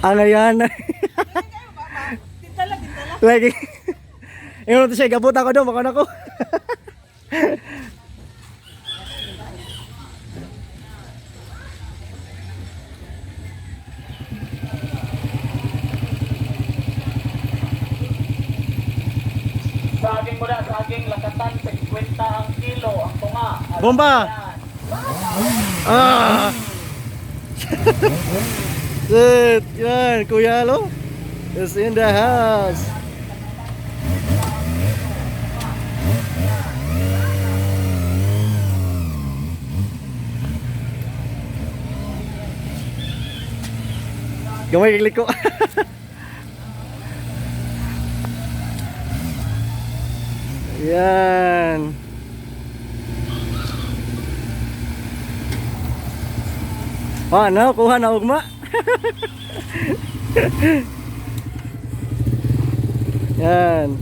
Ano yan? Tintala, tintala. Lagi. Ingon to siya, gabot ako daw, makan ako. Saging mula, saging lakatan, 50 ang kilo, ang tunga. Bomba! Ah! Shit! Yan, Kuya Lo is in the house. Gamay kiklik ko. Yan. Ano, kuha na ugma. Yan.